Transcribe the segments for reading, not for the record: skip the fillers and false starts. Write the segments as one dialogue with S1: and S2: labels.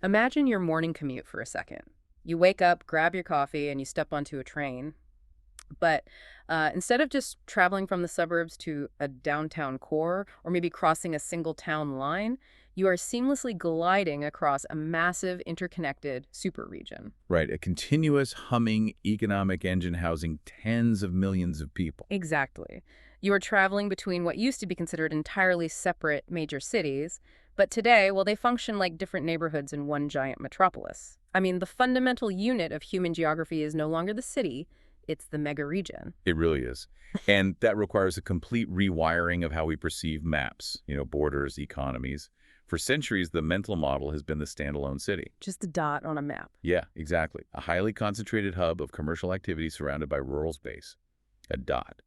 S1: Imagine your morning commute for a second. You wake up, grab your coffee, and you step onto a train. But instead of just traveling from the suburbs to a downtown core or maybe crossing a single town line, you are seamlessly gliding across a massive interconnected super region.
S2: Right, a continuous humming economic engine housing tens of millions of people.
S1: Exactly. You are traveling between what used to be considered entirely separate major cities, but today, well, they function like different neighborhoods in one giant metropolis. I mean, the fundamental unit of human geography is no longer the city, it's the megaregion.
S2: It really is. And that requires a complete rewiring of how we perceive maps, borders, economies. For centuries, the mental model has been the standalone city.
S1: Just a dot on a map.
S2: Yeah, exactly. A highly concentrated hub of commercial activity surrounded by rural space. A dot.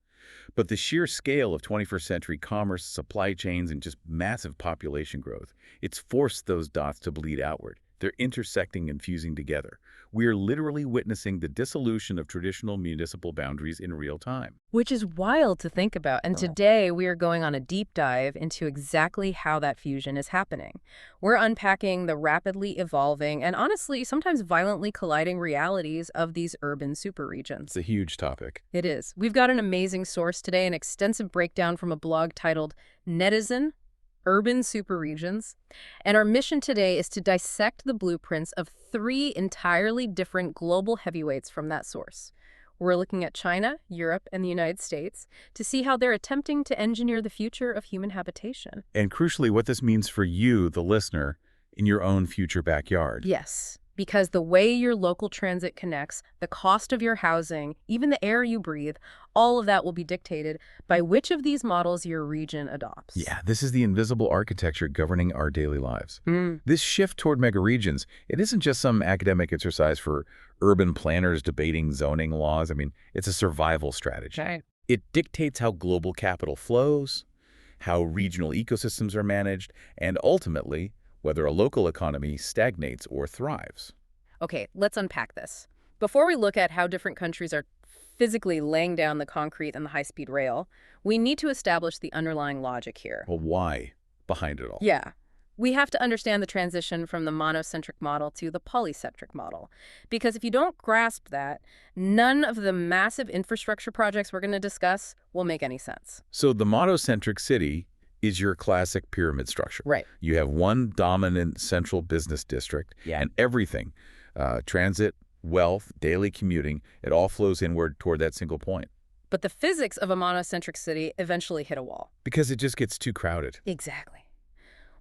S2: But the sheer scale of 21st century commerce, supply chains, and just massive population growth, it's forced those dots to bleed outward. They're intersecting and fusing together. We are literally witnessing the dissolution of traditional municipal boundaries in real time.
S1: Which is wild to think about. And today we are going on a deep dive into exactly how that fusion is happening. We're unpacking the rapidly evolving and honestly sometimes violently colliding realities of these urban superregions.
S2: It's a huge topic.
S1: It is. We've got an amazing source today, an extensive breakdown from a blog titled Netizen, Urban Superregions. And our mission today is to dissect the blueprints of three entirely different global heavyweights from that source. We're looking at China, Europe, and the United States to see how they're attempting to engineer the future of human habitation.
S2: And crucially, what this means for you, the listener, in your own future backyard.
S1: Yes, because the way your local transit connects, the cost of your housing, even the air you breathe, all of that will be dictated by which of these models your region adopts.
S2: Yeah, this is the invisible architecture governing our daily lives. This shift toward megaregions, it isn't just some academic exercise for urban planners debating zoning laws. I mean, it's a survival strategy.
S1: Okay.
S2: It dictates how global capital flows, how regional ecosystems are managed, and ultimately, whether a local economy stagnates or thrives.
S1: Okay, let's unpack this. Before we look at how different countries are physically laying down the concrete and the high-speed rail, we need to establish the underlying logic here.
S2: Well, why behind it all?
S1: Yeah. We have to understand the transition from the monocentric model to the polycentric model. Because if you don't grasp that, none of the massive infrastructure projects we're going to discuss will make any sense.
S2: So the monocentric city is your classic pyramid structure.
S1: Right.
S2: You have one dominant central business district, and everything, transit, wealth, daily commuting, it all flows inward toward that single point.
S1: But the physics of a monocentric city eventually hit a wall.
S2: Because it just gets too crowded.
S1: Exactly.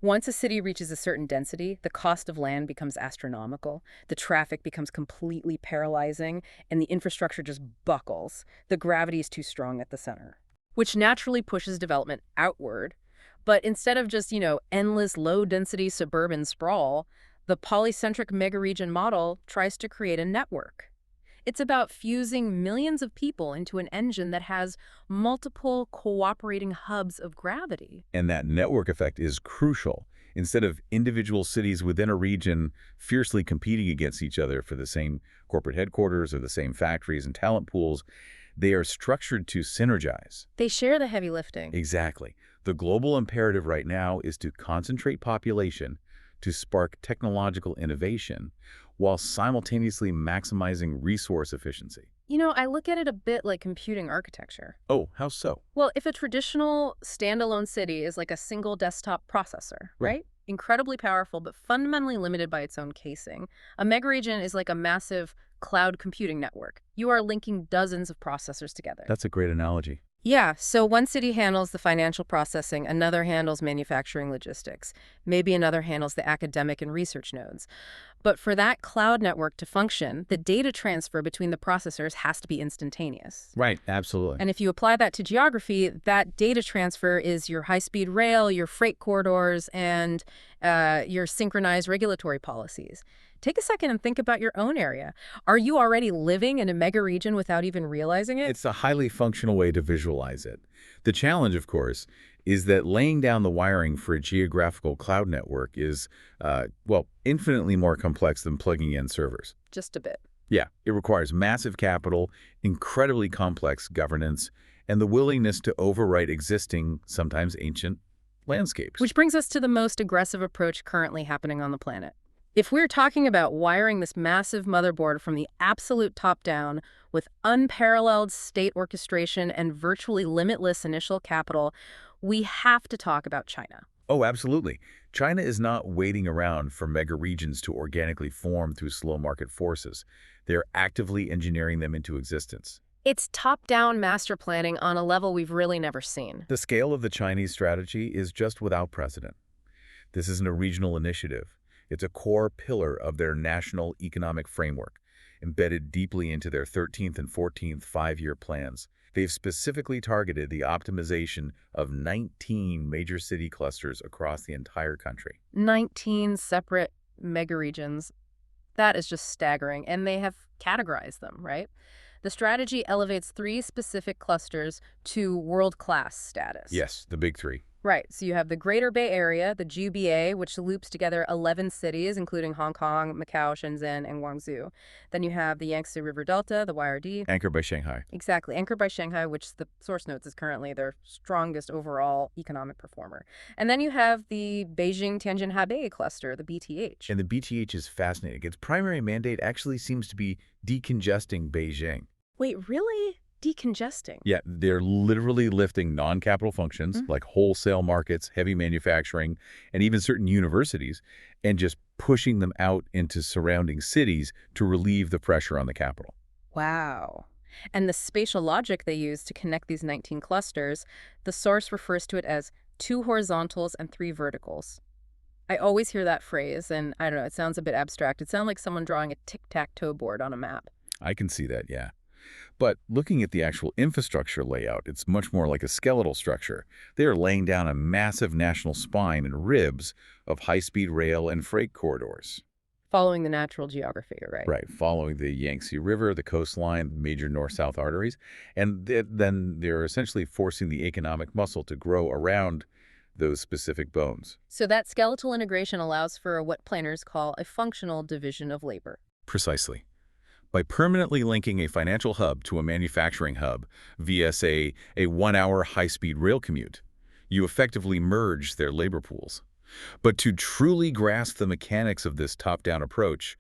S1: Once a city reaches a certain density, the cost of land becomes astronomical, the traffic becomes completely paralyzing, and the infrastructure just buckles. The gravity is too strong at the center, which naturally pushes development outward. But instead of just, endless low-density suburban sprawl, the polycentric megaregion model tries to create a network. It's about fusing millions of people into an engine that has multiple cooperating hubs of gravity.
S2: And that network effect is crucial. Instead of individual cities within a region fiercely competing against each other for the same corporate headquarters or the same factories and talent pools, they are structured to synergize.
S1: They share the heavy lifting.
S2: Exactly. The global imperative right now is to concentrate population, to spark technological innovation, while simultaneously maximizing resource efficiency.
S1: I look at it a bit like computing architecture.
S2: Oh, how so?
S1: Well, if a traditional standalone city is like a single desktop processor, right? Incredibly powerful, but fundamentally limited by its own casing. A megaregion is like a massive cloud computing network. You are linking dozens of processors together.
S2: That's a great analogy.
S1: Yeah, so one city handles the financial processing, another handles manufacturing logistics, maybe another handles the academic and research nodes. But for that cloud network to function, the data transfer between the processors has to be instantaneous.
S2: Right, absolutely.
S1: And if you apply that to geography, that data transfer is your high-speed rail, your freight corridors, and your synchronized regulatory policies. Take a second and think about your own area. Are you already living in a megaregion without even realizing it?
S2: It's a highly functional way to visualize it. The challenge, of course, is that laying down the wiring for a geographical cloud network is, infinitely more complex than plugging in servers.
S1: Just a bit.
S2: Yeah, it requires massive capital, incredibly complex governance, and the willingness to overwrite existing, sometimes ancient, landscapes.
S1: Which brings us to the most aggressive approach currently happening on the planet. If we're talking about wiring this massive motherboard from the absolute top down with unparalleled state orchestration and virtually limitless initial capital, we have to talk about China.
S2: Oh, absolutely. China is not waiting around for megaregions to organically form through slow market forces. They're actively engineering them into existence.
S1: It's top-down master planning on a level we've really never seen.
S2: The scale of the Chinese strategy is just without precedent. This isn't a regional initiative. It's a core pillar of their national economic framework, embedded deeply into their 13th and 14th five-year plans. They've specifically targeted the optimization of 19 major city clusters across the entire country.
S1: 19 separate megaregions. That is just staggering, and they have categorized them, right? The strategy elevates three specific clusters to world-class status.
S2: Yes, the big three.
S1: Right, so you have the Greater Bay Area, the GBA, which loops together 11 cities, including Hong Kong, Macau, Shenzhen, and Guangzhou. Then you have the Yangtze River Delta, the YRD.
S2: Anchored by Shanghai.
S1: Exactly, anchored by Shanghai, which the source notes is currently their strongest overall economic performer. And then you have the Beijing-Tianjin-Hebei cluster, the BTH.
S2: And the BTH is fascinating. Its primary mandate actually seems to be decongesting Beijing.
S1: Wait, really? Decongesting?
S2: Yeah, they're literally lifting non-capital functions like wholesale markets, heavy manufacturing, and even certain universities, and just pushing them out into surrounding cities to relieve the pressure on the capital.
S1: Wow. And the spatial logic they use to connect these 19 clusters, the source refers to it as 2 horizontals and 3 verticals. I always hear that phrase, and I don't know, it sounds a bit abstract. It sounds like someone drawing a tic-tac-toe board on a map.
S2: I can see that, yeah. But looking at the actual infrastructure layout, it's much more like a skeletal structure. They are laying down a massive national spine and ribs of high-speed rail and freight corridors.
S1: Following the natural geography, right?
S2: Right, following the Yangtze River, the coastline, major north-south arteries, and then they're essentially forcing the economic muscle to grow around those specific bones.
S1: So that skeletal integration allows for what planners call a functional division of labor.
S2: Precisely. By permanently linking a financial hub to a manufacturing hub via, say, a one-hour high-speed rail commute, you effectively merge their labor pools. But to truly grasp the mechanics of this top-down approach,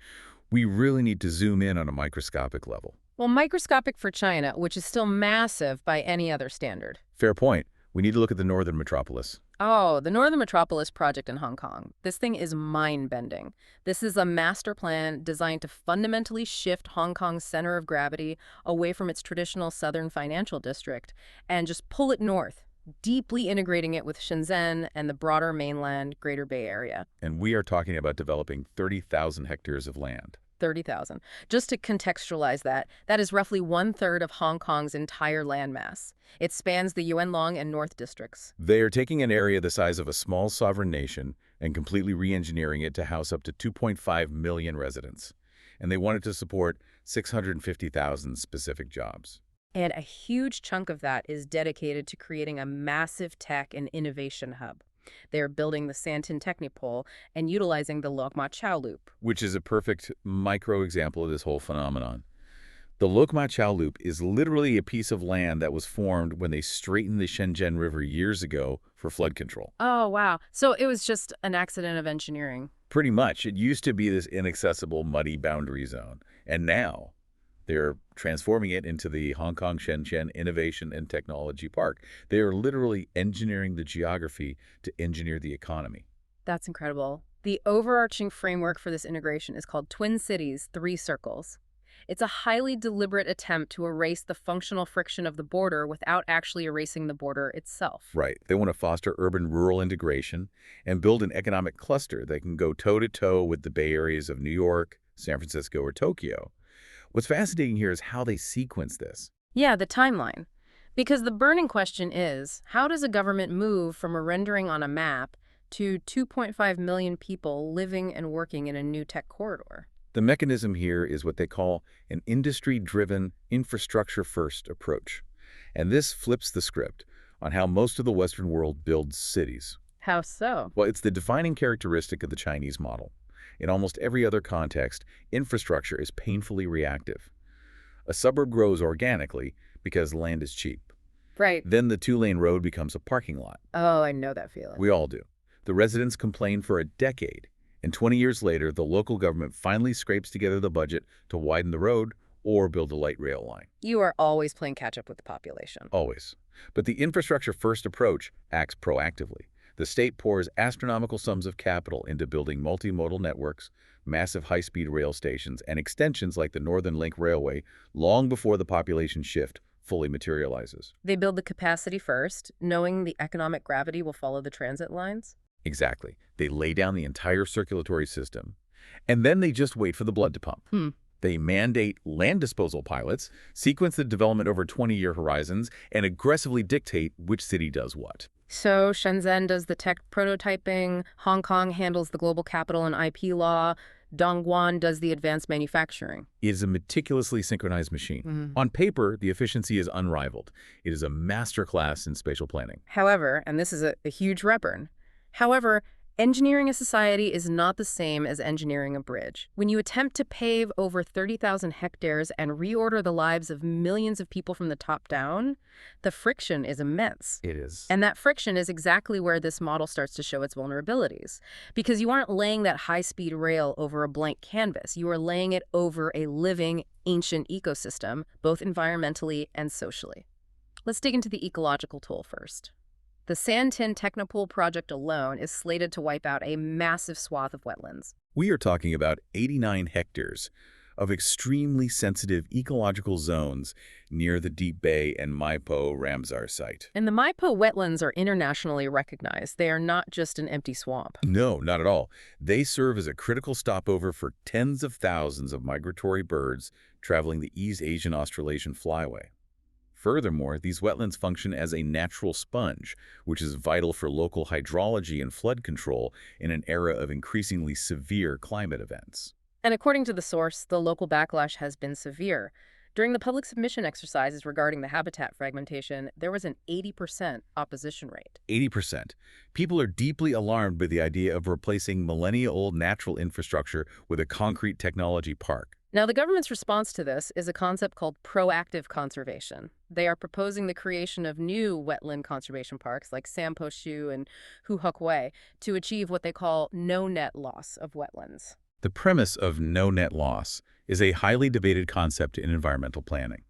S2: we really need to zoom in on a microscopic level.
S1: Well, microscopic for China, which is still massive by any other standard.
S2: Fair point. We need to look at the northern metropolis.
S1: Oh, the Northern Metropolis project in Hong Kong. This thing is mind-bending. This is a master plan designed to fundamentally shift Hong Kong's center of gravity away from its traditional southern financial district and just pull it north, deeply integrating it with Shenzhen and the broader mainland Greater Bay Area.
S2: And we are talking about developing 30,000 hectares of land.
S1: 30,000. Just to contextualize that, that is roughly 1/3 of Hong Kong's entire landmass. It spans the Yuen Long and North districts.
S2: They are taking an area the size of a small sovereign nation and completely re-engineering it to house up to 2.5 million residents. And they want it to support 650,000 specific jobs.
S1: And a huge chunk of that is dedicated to creating a massive tech and innovation hub. They're building the Santin Technopole and utilizing the Lok Ma Chau Loop.
S2: Which is a perfect micro example of this whole phenomenon. The Lok Ma Chau Loop is literally a piece of land that was formed when they straightened the Shenzhen River years ago for flood control.
S1: Oh, wow. So it was just an accident of engineering.
S2: Pretty much. It used to be this inaccessible, muddy boundary zone. And now they're transforming it into the Hong Kong Shenzhen Innovation and Technology Park. They are literally engineering the geography to engineer the economy.
S1: That's incredible. The overarching framework for this integration is called Twin Cities, 3 Circles. It's a highly deliberate attempt to erase the functional friction of the border without actually erasing the border itself.
S2: Right. They want to foster urban-rural integration and build an economic cluster that can go toe-to-toe with the Bay Areas of New York, San Francisco, or Tokyo. What's fascinating here is how they sequence this.
S1: Yeah, the timeline. Because the burning question is, how does a government move from a rendering on a map to 2.5 million people living and working in a new tech corridor?
S2: The mechanism here is what they call an industry-driven, infrastructure-first approach. And this flips the script on how most of the Western world builds cities.
S1: How so?
S2: Well, it's the defining characteristic of the Chinese model. In almost every other context, infrastructure is painfully reactive. A suburb grows organically because land is cheap.
S1: Right.
S2: Then the 2-lane road becomes a parking lot.
S1: Oh, I know that feeling.
S2: We all do. The residents complain for a decade, And 20 years later, the local government finally scrapes together the budget to widen the road or build a light rail line.
S1: You are always playing catch-up with the population.
S2: Always. But the infrastructure-first approach acts proactively. The state pours astronomical sums of capital into building multimodal networks, massive high-speed rail stations, and extensions like the Northern Link Railway long before the population shift fully materializes.
S1: They build the capacity first, knowing the economic gravity will follow the transit lines.
S2: Exactly. They lay down the entire circulatory system, and then they just wait for the blood to pump. They mandate land disposal pilots, sequence the development over 20-year horizons, and aggressively dictate which city does what.
S1: So Shenzhen does the tech prototyping, Hong Kong handles the global capital and IP law, Dongguan does the advanced manufacturing.
S2: It is a meticulously synchronized machine. On paper, the efficiency is unrivaled. It is a masterclass in spatial planning.
S1: However, and this is a huge rub-burn, however, engineering a society is not the same as engineering a bridge. When you attempt to pave over 30,000 hectares and reorder the lives of millions of people from the top down, the friction is immense.
S2: It is.
S1: And that friction is exactly where this model starts to show its vulnerabilities. Because you aren't laying that high-speed rail over a blank canvas. You are laying it over a living, ancient ecosystem, both environmentally and socially. Let's dig into the ecological toll first. The Sandtin Technopool project alone is slated to wipe out a massive swath of wetlands.
S2: We are talking about 89 hectares of extremely sensitive ecological zones near the Deep Bay and Maipo Ramsar site.
S1: And the Maipo wetlands are internationally recognized. They are not just an empty swamp.
S2: No, not at all. They serve as a critical stopover for tens of thousands of migratory birds traveling the East Asian Australasian flyway. Furthermore, these wetlands function as a natural sponge, which is vital for local hydrology and flood control in an era of increasingly severe climate events.
S1: And according to the source, the local backlash has been severe. During the public submission exercises regarding the habitat fragmentation, there was an 80% opposition rate.
S2: 80%. People are deeply alarmed by the idea of replacing millennia-old natural infrastructure with a concrete technology park.
S1: Now, the government's response to this is a concept called proactive conservation. They are proposing the creation of new wetland conservation parks like Sampo Shu and Hu Huc Wei to achieve what they call no net loss of wetlands.
S2: The premise of no net loss is a highly debated concept in environmental planning.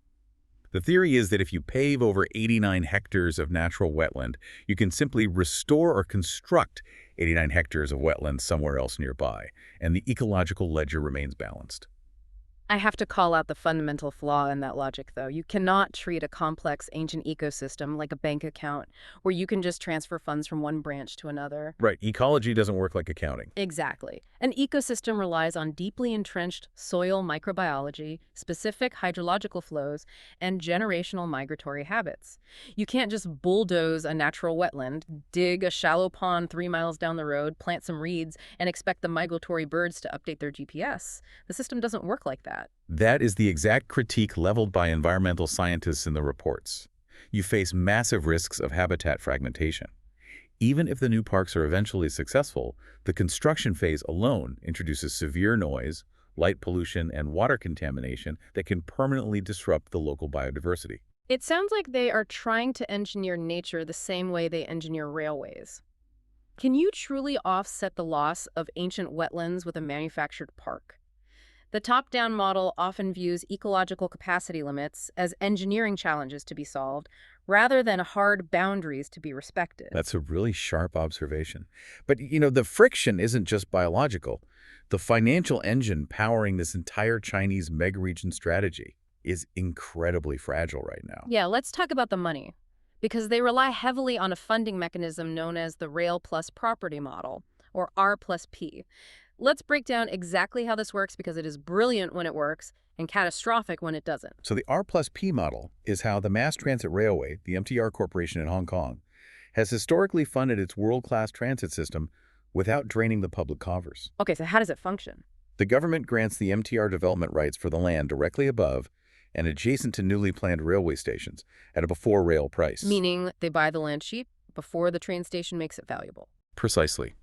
S2: The theory is that if you pave over 89 hectares of natural wetland, you can simply restore or construct 89 hectares of wetland somewhere else nearby, and the ecological ledger remains balanced.
S1: I have to call out the fundamental flaw in that logic, though. You cannot treat a complex ancient ecosystem like a bank account where you can just transfer funds from one branch to another.
S2: Right. Ecology doesn't work like accounting.
S1: Exactly. An ecosystem relies on deeply entrenched soil microbiology, specific hydrological flows, and generational migratory habits. You can't just bulldoze a natural wetland, dig a shallow pond 3 miles down the road, plant some reeds, and expect the migratory birds to update their GPS. The system doesn't work like that.
S2: That is the exact critique leveled by environmental scientists in the reports. You face massive risks of habitat fragmentation. Even if the new parks are eventually successful, the construction phase alone introduces severe noise, light pollution, and water contamination that can permanently disrupt the local biodiversity.
S1: It sounds like they are trying to engineer nature the same way they engineer railways. Can you truly offset the loss of ancient wetlands with a manufactured park? The top-down model often views ecological capacity limits as engineering challenges to be solved, rather than hard boundaries to be respected.
S2: That's a really sharp observation. But, the friction isn't just biological. The financial engine powering this entire Chinese megaregion strategy is incredibly fragile right now.
S1: Yeah, let's talk about the money, because they rely heavily on a funding mechanism known as the Rail Plus Property Model, or R plus P. Let's break down exactly how this works because it is brilliant when it works and catastrophic when it doesn't.
S2: So the R plus P model is how the Mass Transit Railway, the MTR Corporation in Hong Kong, has historically funded its world-class transit system without draining the public coffers.
S1: Okay, so how does it function?
S2: The government grants the MTR development rights for the land directly above and adjacent to newly planned railway stations at a before-rail price.
S1: Meaning they buy the land cheap before the train station makes it valuable.
S2: Precisely.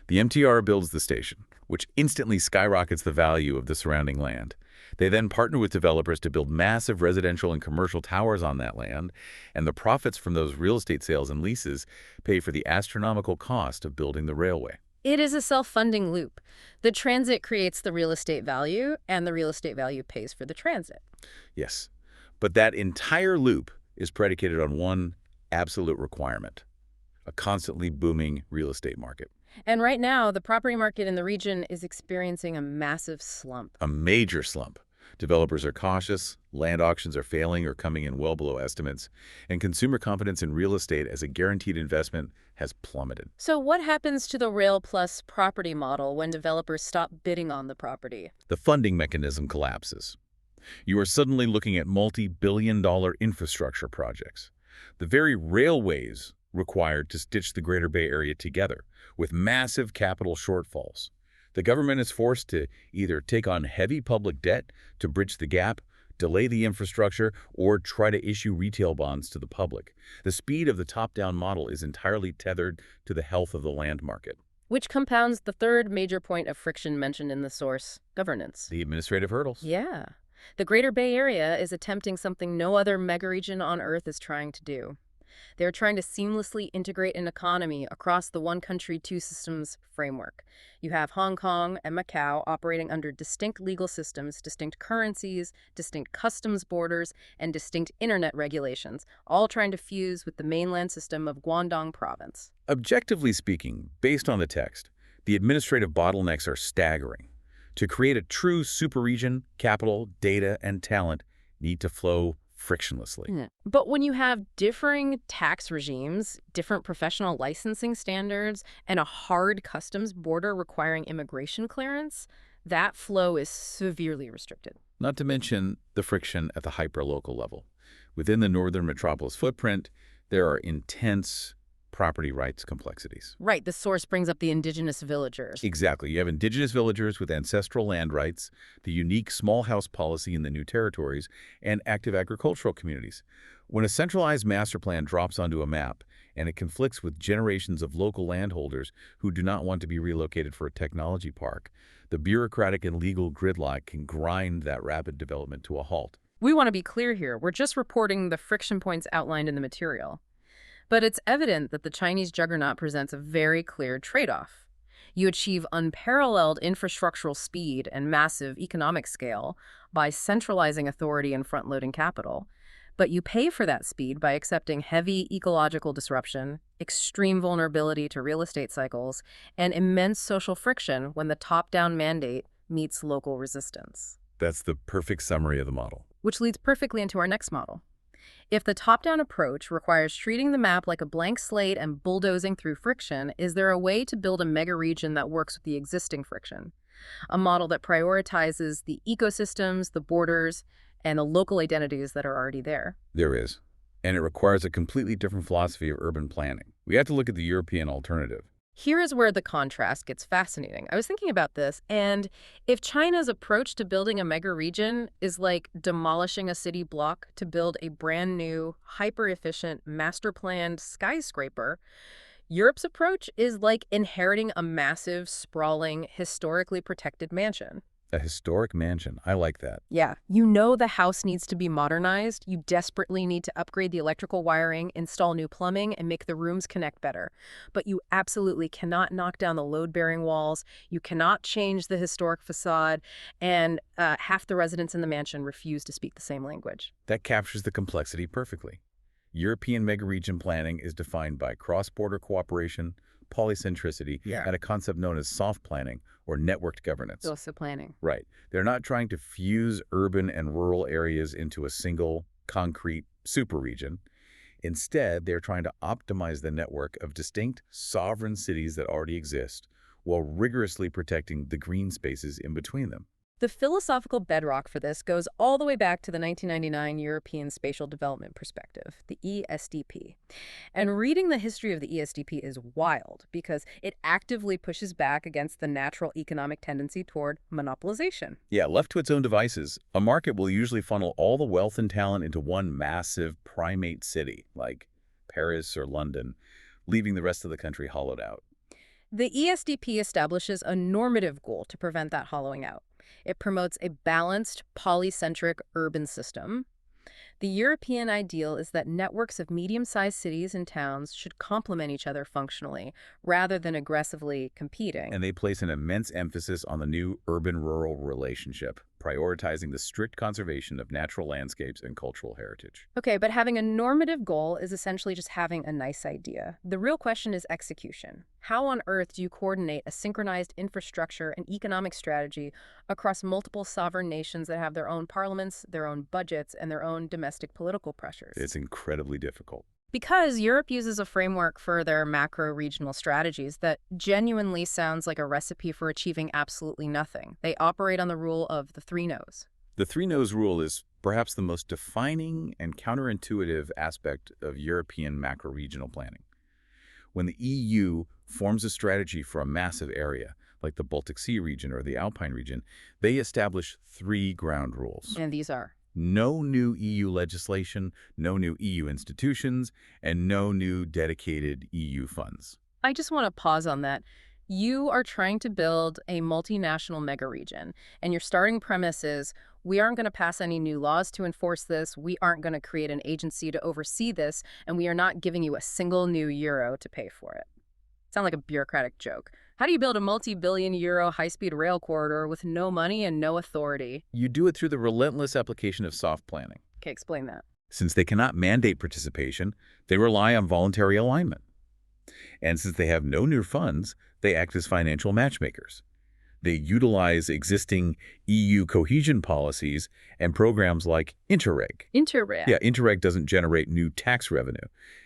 S2: The MTR builds the station, which instantly skyrockets the value of the surrounding land. They then partner with developers to build massive residential and commercial towers on that land, and the profits from those real estate sales and leases pay for the astronomical cost of building the railway.
S1: It is a self-funding loop. The transit creates the real estate value, and the real estate value pays for the transit.
S2: Yes. But that entire loop is predicated on one absolute requirement: a constantly booming real estate market.
S1: And right now, the property market in the region is experiencing a massive slump.
S2: A major slump. Developers are cautious, land auctions are failing or coming in well below estimates, and consumer confidence in real estate as a guaranteed investment has plummeted.
S1: So what happens to the rail plus property model when developers stop bidding on the property?
S2: The funding mechanism collapses. You are suddenly looking at multi-billion-dollar infrastructure projects. The very railways required to stitch the Greater Bay Area together, with massive capital shortfalls. The government is forced to either take on heavy public debt to bridge the gap, delay the infrastructure, or try to issue retail bonds to the public. The speed of the top-down model is entirely tethered to the health of the land market.
S1: Which compounds the third major point of friction mentioned in the source, governance.
S2: The administrative hurdles.
S1: Yeah. The Greater Bay Area is attempting something no other megaregion on Earth is trying to do. They're trying to seamlessly integrate an economy across the one country, two systems framework. You have Hong Kong and Macau operating under distinct legal systems, distinct currencies, distinct customs borders, and distinct internet regulations, all trying to fuse with the mainland system of Guangdong province.
S2: Objectively speaking, based on the text, the administrative bottlenecks are staggering. To create a true superregion, capital, data, and talent need to flow frictionlessly.
S1: Yeah. But when you have differing tax regimes, different professional licensing standards, and a hard customs border requiring immigration clearance, that flow is severely restricted.
S2: Not to mention the friction at the hyperlocal level. Within the northern metropolis footprint, there are intense property rights complexities.
S1: Right, the source brings up the indigenous villagers.
S2: Exactly. You have indigenous villagers with ancestral land rights, the unique small house policy in the new territories, and active agricultural communities. When a centralized master plan drops onto a map and it conflicts with generations of local landholders who do not want to be relocated for a technology park, the bureaucratic and legal gridlock can grind that rapid development to a halt.
S1: We want to be clear here. We're just reporting the friction points outlined in the material. But it's evident that the Chinese juggernaut presents a very clear trade-off. You achieve unparalleled infrastructural speed and massive economic scale by centralizing authority and front-loading capital. But you pay for that speed by accepting heavy ecological disruption, extreme vulnerability to real estate cycles, and immense social friction when the top-down mandate meets local resistance.
S2: That's the perfect summary of the model.
S1: Which leads perfectly into our next model. If the top-down approach requires treating the map like a blank slate and bulldozing through friction, is there a way to build a megaregion that works with the existing friction? A model that prioritizes the ecosystems, the borders, and the local identities that are already there?
S2: There is. And it requires a completely different philosophy of urban planning. We have to look at the European alternative.
S1: Here is where the contrast gets fascinating. I was thinking about this, and if China's approach to building a megaregion is like demolishing a city block to build a brand new, hyper-efficient, master-planned skyscraper, Europe's approach is like inheriting a massive, sprawling, historically protected mansion.
S2: A historic mansion. I like that.
S1: Yeah, you know the house needs to be modernized. You desperately need to upgrade the electrical wiring, install new plumbing, and make the rooms connect better. But you absolutely cannot knock down the load-bearing walls. You cannot change the historic facade. And half the residents in the mansion refuse to speak the same language.
S2: That captures the complexity perfectly. European megaregion planning is defined by cross-border cooperation, polycentricity, and a concept known as soft planning or networked governance.
S1: Also planning.
S2: Right. They're not trying to fuse urban and rural areas into a single, concrete superregion. Instead, they're trying to optimize the network of distinct, sovereign cities that already exist while rigorously protecting the green spaces in between them.
S1: The philosophical bedrock for this goes all the way back to the 1999 European Spatial Development Perspective, the ESDP. And reading the history of the ESDP is wild because it actively pushes back against the natural economic tendency toward monopolization.
S2: Yeah, left to its own devices, a market will usually funnel all the wealth and talent into one massive primate city, like Paris or London, leaving the rest of the country hollowed out.
S1: The ESDP establishes a normative goal to prevent that hollowing out. It promotes a balanced, polycentric urban system. The European ideal is that networks of medium-sized cities and towns should complement each other functionally, rather than aggressively competing.
S2: And they place an immense emphasis on the new urban-rural relationship, prioritizing the strict conservation of natural landscapes and cultural heritage.
S1: Okay, but having a normative goal is essentially just having a nice idea. The real question is execution. How on earth do you coordinate a synchronized infrastructure and economic strategy across multiple sovereign nations that have their own parliaments, their own budgets, and their own domestic political pressures?
S2: It's incredibly difficult.
S1: Because Europe uses a framework for their macro-regional strategies that genuinely sounds like a recipe for achieving absolutely nothing. They operate on the rule of the three no's.
S2: The three no's rule is perhaps the most defining and counterintuitive aspect of European macro-regional planning. When the EU forms a strategy for a massive area, like the Baltic Sea region or the Alpine region, they establish three ground rules.
S1: And these are:
S2: No new EU legislation, no new EU institutions, and no new dedicated EU funds.
S1: I just want to pause on that. You are trying to build a multinational megaregion, and your starting premise is we aren't going to pass any new laws to enforce this, we aren't going to create an agency to oversee this, and we are not giving you a single new euro to pay for it. Sound like a bureaucratic joke. How do you build a multi-billion euro high-speed rail corridor with no money and no authority?
S2: You do it through the relentless application of soft planning.
S1: Okay, explain that.
S2: Since they cannot mandate participation, they rely on voluntary alignment. And since they have no new funds, they act as financial matchmakers. They utilize existing EU cohesion policies and programs like Interreg.
S1: Interreg.
S2: Yeah, Interreg doesn't generate new tax revenue.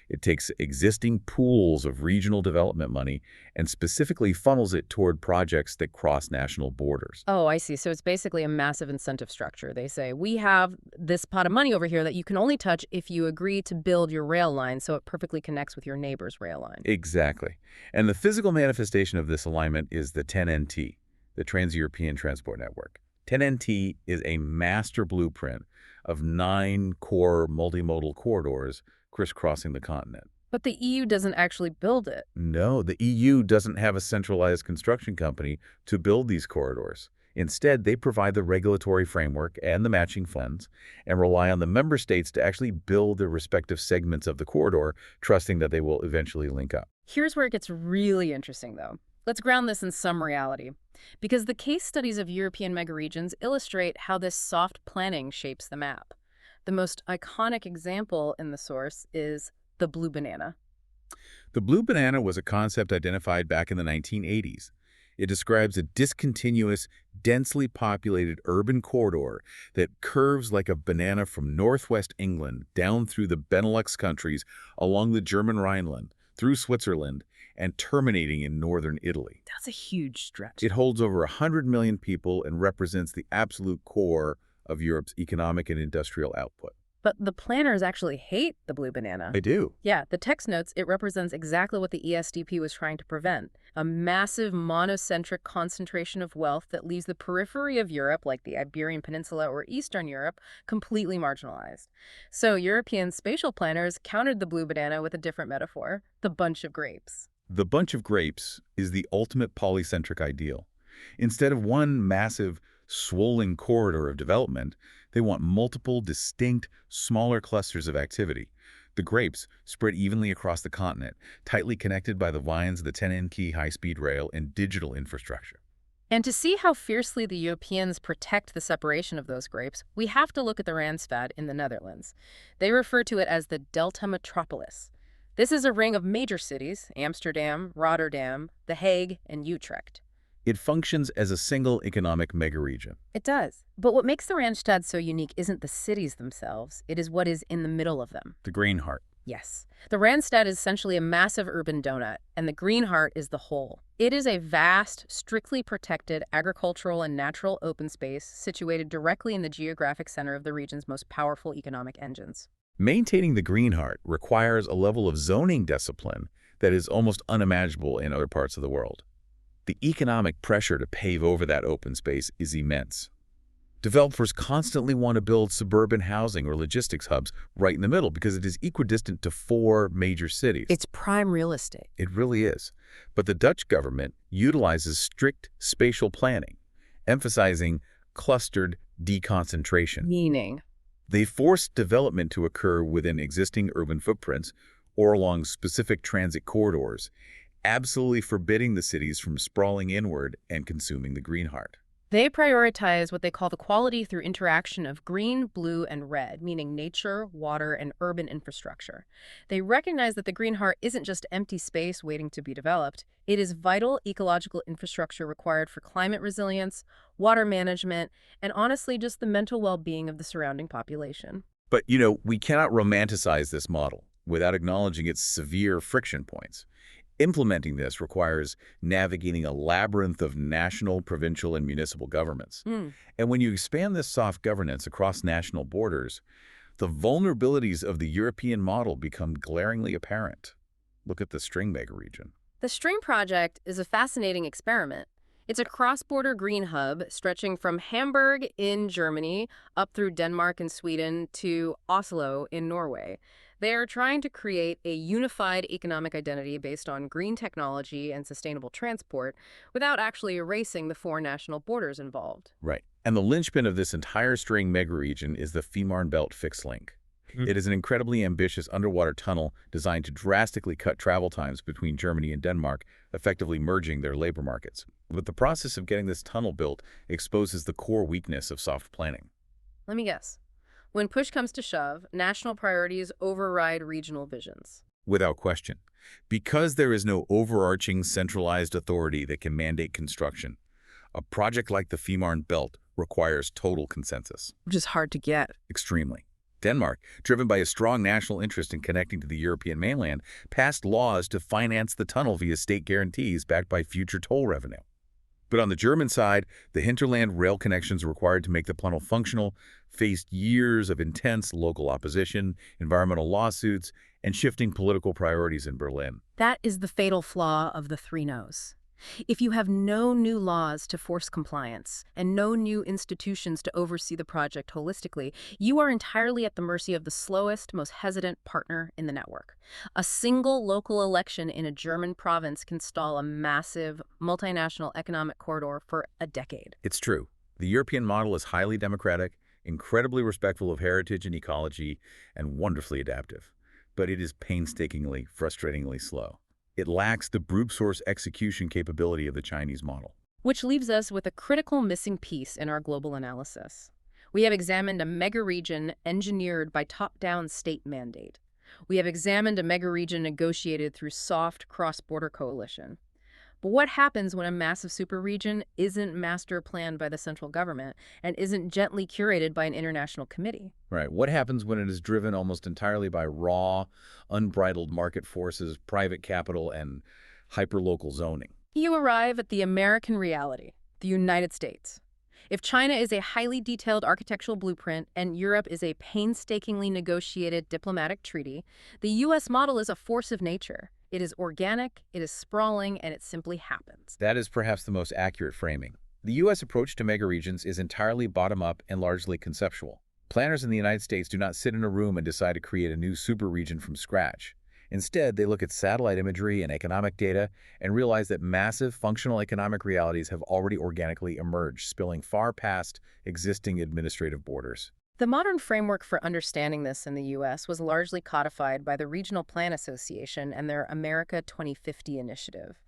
S2: It takes existing pools of regional development money and specifically funnels it toward projects that cross national borders.
S1: Oh, I see. So it's basically a massive incentive structure. They say, we have this pot of money over here that you can only touch if you agree to build your rail line so it perfectly connects with your neighbor's rail line.
S2: Exactly. And the physical manifestation of this alignment is the 10NT, the Trans-European Transport Network. 10NT is a master blueprint of 9 core multimodal corridors crisscrossing the continent.
S1: But the EU doesn't actually build it.
S2: No, the EU doesn't have a centralized construction company to build these corridors. Instead, they provide the regulatory framework and the matching funds and rely on the member states to actually build their respective segments of the corridor, trusting that they will eventually link up.
S1: Here's where it gets really interesting, though. Let's ground this in some reality, because the case studies of European megaregions illustrate how this soft planning shapes the map. The most iconic example in the source is the blue banana.
S2: The blue banana was a concept identified back in the 1980s. It describes a discontinuous, densely populated urban corridor that curves like a banana from northwest England down through the Benelux countries, along the German Rhineland, through Switzerland, and terminating in northern Italy.
S1: That's a huge stretch.
S2: It holds over 100 million people and represents the absolute core of Europe's economic and industrial output.
S1: But the planners actually hate the blue banana.
S2: They do.
S1: Yeah, the text notes, it represents exactly what the ESDP was trying to prevent. A massive monocentric concentration of wealth that leaves the periphery of Europe, like the Iberian Peninsula or Eastern Europe, completely marginalized. So European spatial planners countered the blue banana with a different metaphor, the bunch of grapes.
S2: The bunch of grapes is the ultimate polycentric ideal. Instead of one massive, swollen corridor of development, they want multiple, distinct, smaller clusters of activity. The grapes spread evenly across the continent, tightly connected by the vines of the 10N-key high-speed rail and digital infrastructure.
S1: And to see how fiercely the Europeans protect the separation of those grapes, we have to look at the Randstad in the Netherlands. They refer to it as the Delta Metropolis. This is a ring of major cities, Amsterdam, Rotterdam, The Hague, and Utrecht.
S2: It functions as a single economic megaregion.
S1: It does. But what makes the Randstad so unique isn't the cities themselves, it is what is in the middle of them.
S2: The green heart.
S1: Yes. The Randstad is essentially a massive urban donut, and the green heart is the whole. It is a vast, strictly protected agricultural and natural open space situated directly in the geographic center of the region's most powerful economic engines.
S2: Maintaining the green heart requires a level of zoning discipline that is almost unimaginable in other parts of the world. The economic pressure to pave over that open space is immense. Developers constantly want to build suburban housing or logistics hubs right in the middle because it is equidistant to 4 major cities.
S1: It's prime real estate.
S2: It really is. But the Dutch government utilizes strict spatial planning, emphasizing clustered deconcentration.
S1: Meaning?
S2: They force development to occur within existing urban footprints or along specific transit corridors, absolutely forbidding the cities from sprawling inward and consuming the green heart.
S1: They prioritize what they call the quality through interaction of green, blue, and red, meaning nature, water, and urban infrastructure. They recognize that the green heart isn't just empty space waiting to be developed. It is vital ecological infrastructure required for climate resilience, water management, and honestly, just the mental well-being of the surrounding population.
S2: But, we cannot romanticize this model without acknowledging its severe friction points. Implementing this requires navigating a labyrinth of national, provincial, and municipal governments.
S1: Hmm.
S2: And when you expand this soft governance across national borders, the vulnerabilities of the European model become glaringly apparent. Look at the string megaregion.
S1: The String Project is a fascinating experiment. It's a cross-border green hub stretching from Hamburg in Germany up through Denmark and Sweden to Oslo in Norway. They are trying to create a unified economic identity based on green technology and sustainable transport without actually erasing the four national borders involved.
S2: Right. And the linchpin of this entire string megaregion is the Fehmarn Belt Fixed Link. It is an incredibly ambitious underwater tunnel designed to drastically cut travel times between Germany and Denmark, effectively merging their labor markets. But the process of getting this tunnel built exposes the core weakness of soft planning.
S1: Let me guess. When push comes to shove, national priorities override regional visions.
S2: Without question. Because there is no overarching centralized authority that can mandate construction, a project like the Fehmarn Belt requires total consensus.
S1: Which is hard to get.
S2: Extremely. Denmark, driven by a strong national interest in connecting to the European mainland, passed laws to finance the tunnel via state guarantees backed by future toll revenue. But on the German side, the hinterland rail connections required to make the tunnel functional faced years of intense local opposition, environmental lawsuits, and shifting political priorities in Berlin.
S1: That is the fatal flaw of the three no's. If you have no new laws to force compliance and no new institutions to oversee the project holistically, you are entirely at the mercy of the slowest, most hesitant partner in the network. A single local election in a German province can stall a massive, multinational economic corridor for a decade.
S2: It's true. The European model is highly democratic, incredibly respectful of heritage and ecology, and wonderfully adaptive. But it is painstakingly, frustratingly slow. It lacks the brute source execution capability of the Chinese model.
S1: Which leaves us with a critical missing piece in our global analysis. We have examined a megaregion engineered by top-down state mandate. We have examined a megaregion negotiated through soft cross-border coalition. But what happens when a massive superregion isn't master planned by the central government and isn't gently curated by an international committee?
S2: Right. What happens when it is driven almost entirely by raw, unbridled market forces, private capital, and hyperlocal zoning?
S1: You arrive at the American reality, the United States. If China is a highly detailed architectural blueprint and Europe is a painstakingly negotiated diplomatic treaty, the U.S. model is a force of nature. It is organic, it is sprawling, and it simply happens.
S2: That is perhaps the most accurate framing. The U.S. approach to megaregions is entirely bottom-up and largely conceptual. Planners in the United States do not sit in a room and decide to create a new superregion from scratch. Instead, they look at satellite imagery and economic data and realize that massive functional economic realities have already organically emerged, spilling far past existing administrative borders.
S1: The modern framework for understanding this in the U.S. was largely codified by the Regional Plan Association and their America 2050 initiative.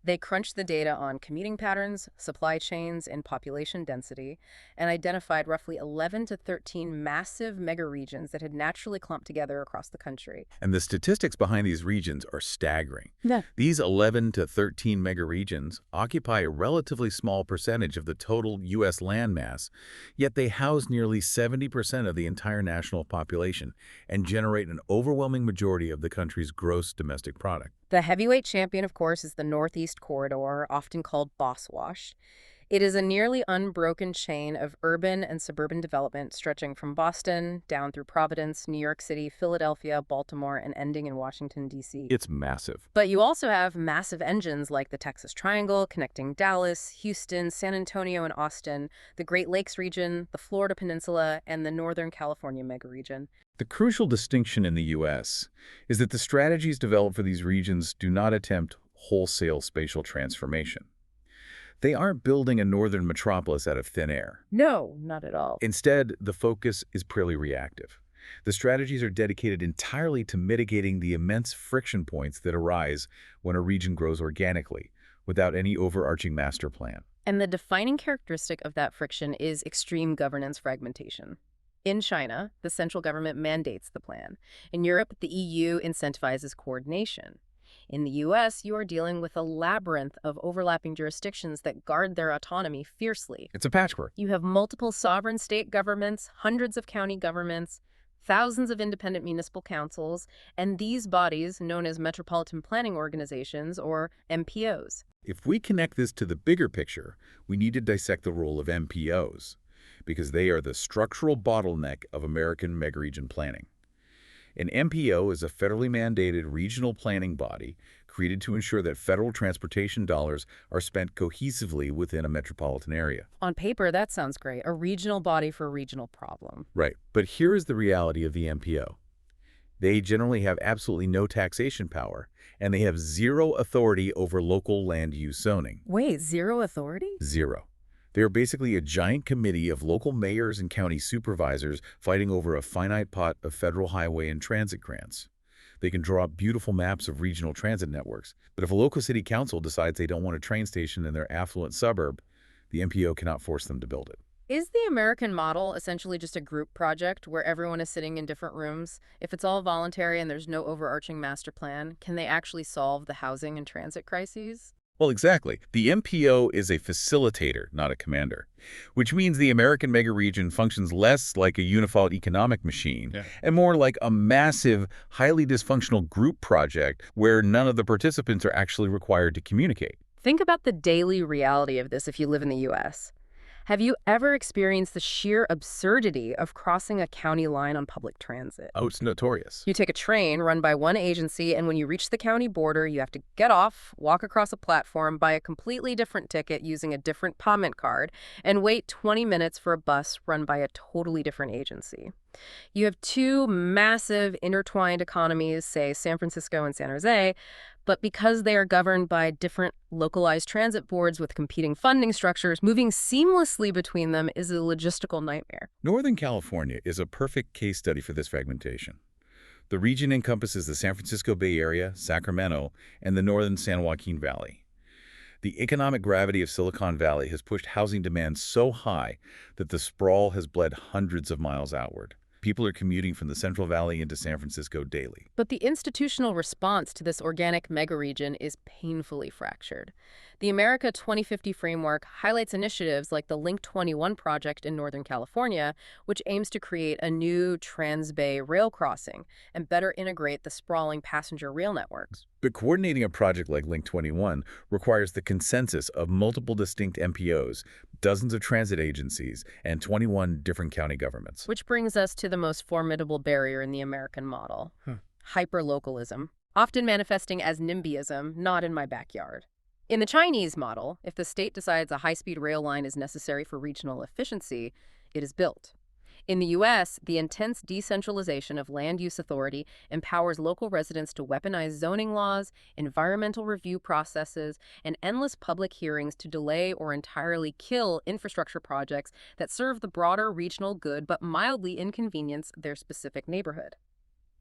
S1: They crunched the data on commuting patterns, supply chains, and population density, and identified roughly 11 to 13 massive megaregions that had naturally clumped together across the country.
S2: And the statistics behind these regions are staggering.
S1: Yeah.
S2: These 11 to 13 megaregions occupy a relatively small percentage of the total U.S. landmass, yet they house nearly 70% of the entire national population and generate an overwhelming majority of the country's gross domestic product.
S1: The heavyweight champion, of course, is the Northeast Corridor, often called Boss Wash. It is a nearly unbroken chain of urban and suburban development stretching from Boston down through Providence, New York City, Philadelphia, Baltimore, and ending in Washington, D.C.
S2: It's massive.
S1: But you also have massive engines like the Texas Triangle connecting Dallas, Houston, San Antonio, and Austin, the Great Lakes region, the Florida Peninsula, and the Northern California megaregion.
S2: The crucial distinction in the U.S. is that the strategies developed for these regions do not attempt wholesale spatial transformation. They aren't building a northern metropolis out of thin air.
S1: No, not at all.
S2: Instead, the focus is purely reactive. The strategies are dedicated entirely to mitigating the immense friction points that arise when a region grows organically, without any overarching master plan.
S1: And the defining characteristic of that friction is extreme governance fragmentation. In China, the central government mandates the plan. In Europe, the EU incentivizes coordination. In the US, you are dealing with a labyrinth of overlapping jurisdictions that guard their autonomy fiercely.
S2: It's a patchwork.
S1: You have multiple sovereign state governments, hundreds of county governments, thousands of independent municipal councils, and these bodies, known as metropolitan planning organizations, or MPOs.
S2: If we connect this to the bigger picture, we need to dissect the role of MPOs, because they are the structural bottleneck of American megaregion planning. An MPO is a federally mandated regional planning body created to ensure that federal transportation dollars are spent cohesively within a metropolitan area.
S1: On paper, that sounds great. A regional body for a regional problem.
S2: Right. But here is the reality of the MPO. They generally have absolutely no taxation power, and they have zero authority over local land use zoning.
S1: Wait, zero authority?
S2: Zero. They are basically a giant committee of local mayors and county supervisors fighting over a finite pot of federal highway and transit grants. They can draw up beautiful maps of regional transit networks, but if a local city council decides they don't want a train station in their affluent suburb, the MPO cannot force them to build it.
S1: Is the American model essentially just a group project where everyone is sitting in different rooms? If it's all voluntary and there's no overarching master plan, can they actually solve the housing and transit crises?
S2: Well, exactly. The MPO is a facilitator, not a commander, which means the American megaregion functions less like a unified economic machine and more like a massive, highly dysfunctional group project where none of the participants are actually required to communicate.
S1: Think about the daily reality of this if you live in the U.S. Have you ever experienced the sheer absurdity of crossing a county line on public transit?
S2: Oh, it's notorious.
S1: You take a train run by one agency, and when you reach the county border, you have to get off, walk across a platform, buy a completely different ticket using a different payment card, and wait 20 minutes for a bus run by a totally different agency. You have two massive intertwined economies, say San Francisco and San Jose, but because they are governed by different localized transit boards with competing funding structures, moving seamlessly between them is a logistical nightmare.
S2: Northern California is a perfect case study for this fragmentation. The region encompasses the San Francisco Bay Area, Sacramento, and the northern San Joaquin Valley. The economic gravity of Silicon Valley has pushed housing demand so high that the sprawl has bled hundreds of miles outward. People are commuting from the Central Valley into San Francisco daily.
S1: But the institutional response to this organic megaregion is painfully fractured. The America 2050 framework highlights initiatives like the Link 21 project in Northern California, which aims to create a new Trans-Bay rail crossing and better integrate the sprawling passenger rail networks.
S2: But coordinating a project like Link 21 requires the consensus of multiple distinct MPOs, dozens of transit agencies, and 21 different county governments.
S1: Which brings us to the most formidable barrier in the American model, hyperlocalism, often manifesting as NIMBYism, not in my backyard. In the Chinese model, if the state decides a high-speed rail line is necessary for regional efficiency, it is built. In the U.S., the intense decentralization of land use authority empowers local residents to weaponize zoning laws, environmental review processes, and endless public hearings to delay or entirely kill infrastructure projects that serve the broader regional good but mildly inconvenience their specific neighborhood.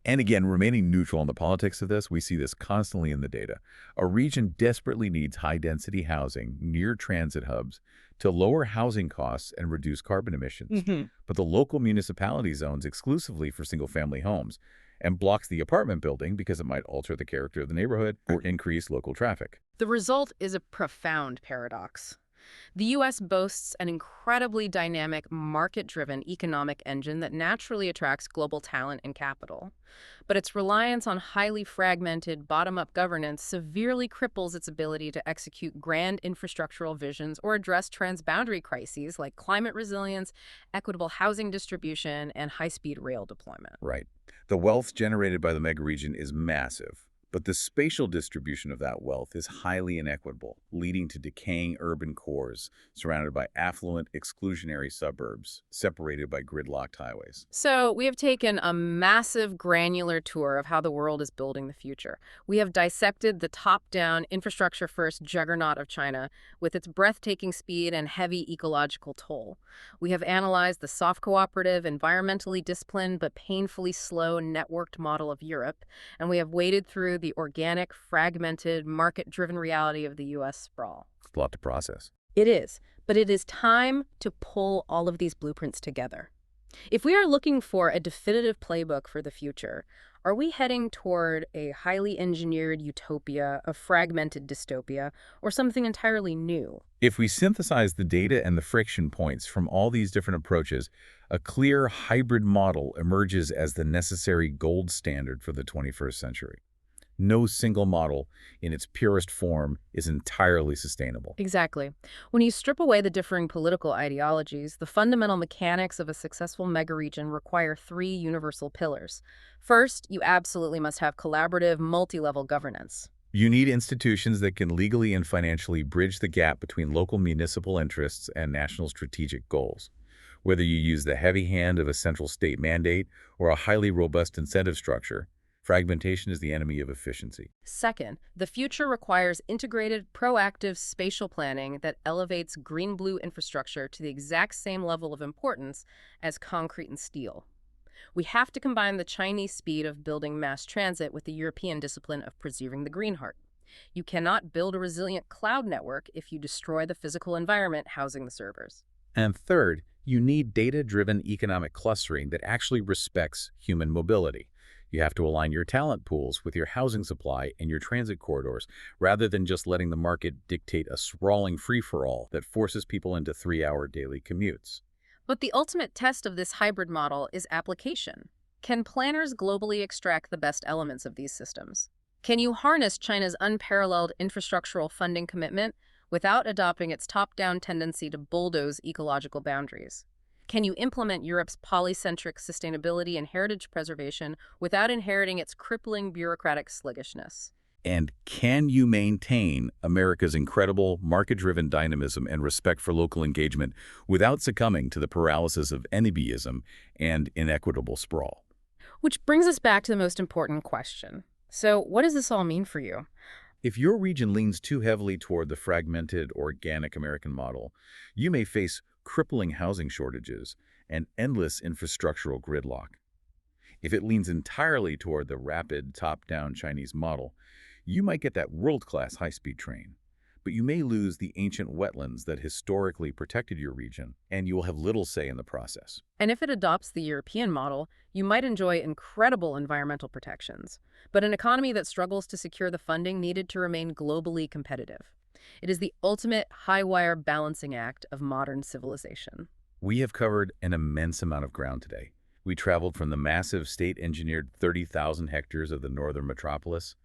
S2: And again, remaining neutral on the politics of this, we see this constantly in the data. A region desperately needs high-density housing near transit hubs to lower housing costs and reduce carbon emissions. But the local municipality zones exclusively for single-family homes and blocks the apartment building because it might alter the character of the neighborhood or increase local traffic.
S1: The result is a profound paradox. The U.S. boasts an incredibly dynamic, market-driven economic engine that naturally attracts global talent and capital. But its reliance on highly fragmented, bottom-up governance severely cripples its ability to execute grand infrastructural visions or address transboundary crises like climate resilience, equitable housing distribution, and high-speed rail deployment.
S2: Right. The wealth generated by the megaregion is massive, But the spatial distribution of that wealth is highly inequitable, leading to decaying urban cores surrounded by affluent, exclusionary suburbs separated by gridlocked highways.
S1: So, we have taken a massive granular tour of how the world is building the future. We have dissected the top-down, infrastructure-first juggernaut of China with its breathtaking speed and heavy ecological toll. We have analyzed the soft cooperative, environmentally disciplined but painfully slow networked model of Europe, and we have waded through the organic, fragmented, market-driven reality of the U.S. sprawl.
S2: It's a lot to process.
S1: It is, but it is time to pull all of these blueprints together. If we are looking for a definitive playbook for the future, are we heading toward a highly engineered utopia, a fragmented dystopia, or something entirely new?
S2: If we synthesize the data and the friction points from all these different approaches, a clear hybrid model emerges as the necessary gold standard for the 21st century. No single model, in its purest form, is entirely sustainable.
S1: Exactly. When you strip away the differing political ideologies, the fundamental mechanics of a successful megaregion require three universal pillars. First, you absolutely must have collaborative, multi-level governance.
S2: You need institutions that can legally and financially bridge the gap between local municipal interests and national strategic goals. Whether you use the heavy hand of a central state mandate or a highly robust incentive structure, fragmentation is the enemy of efficiency.
S1: Second, the future requires integrated, proactive spatial planning that elevates green-blue infrastructure to the exact same level of importance as concrete and steel. We have to combine the Chinese speed of building mass transit with the European discipline of preserving the green heart. You cannot build a resilient cloud network if you destroy the physical environment housing the servers.
S2: And third, you need data-driven economic clustering that actually respects human mobility. You have to align your talent pools with your housing supply and your transit corridors, rather than just letting the market dictate a sprawling free-for-all that forces people into 3-hour daily commutes.
S1: But the ultimate test of this hybrid model is application. Can planners globally extract the best elements of these systems? Can you harness China's unparalleled infrastructural funding commitment without adopting its top-down tendency to bulldoze ecological boundaries? Can you implement Europe's polycentric sustainability and heritage preservation without inheriting its crippling bureaucratic sluggishness?
S2: And can you maintain America's incredible market-driven dynamism and respect for local engagement without succumbing to the paralysis of NIMBYism and inequitable sprawl?
S1: Which brings us back to the most important question. So, what does this all mean for you?
S2: If your region leans too heavily toward the fragmented, organic American model, you may face crippling housing shortages and endless infrastructural gridlock. If it leans entirely toward the rapid, top-down Chinese model, you might get that world-class high-speed train, but you may lose the ancient wetlands that historically protected your region, and you will have little say in the process.
S1: And if it adopts the European model, you might enjoy incredible environmental protections, but an economy that struggles to secure the funding needed to remain globally competitive. It is the ultimate high-wire balancing act of modern civilization.
S2: We have covered an immense amount of ground today. We traveled from the massive state-engineered 30,000 hectares of the northern metropolis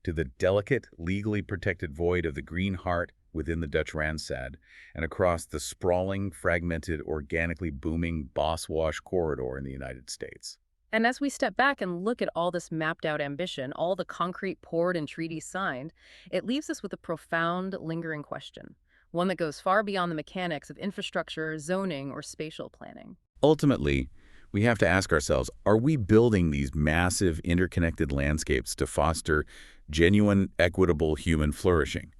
S2: to the delicate, legally protected void of the Green Heart within the Dutch Randstad, and across the sprawling, fragmented, organically booming Boswash corridor in the United States.
S1: And as we step back and look at all this mapped-out ambition, all the concrete poured and treaties signed, it leaves us with a profound, lingering question, one that goes far beyond the mechanics of infrastructure, zoning, or spatial planning.
S2: Ultimately, we have to ask ourselves, are we building these massive, interconnected landscapes to foster genuine, equitable human flourishing?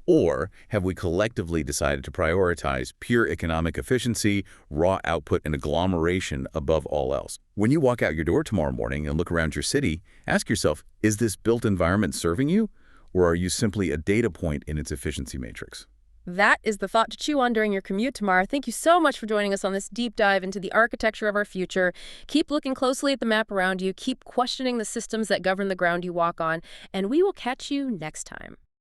S2: Or have we collectively decided to prioritize pure economic efficiency, raw output, and agglomeration above all else? When you walk out your door tomorrow morning and look around your city, ask yourself, is this built environment serving you, or are you simply a data point in its efficiency matrix?
S1: That is the thought to chew on during your commute tomorrow. Thank you so much for joining us on this deep dive into the architecture of our future. Keep looking closely at the map around you, keep questioning the systems that govern the ground you walk on, and we will catch you next time.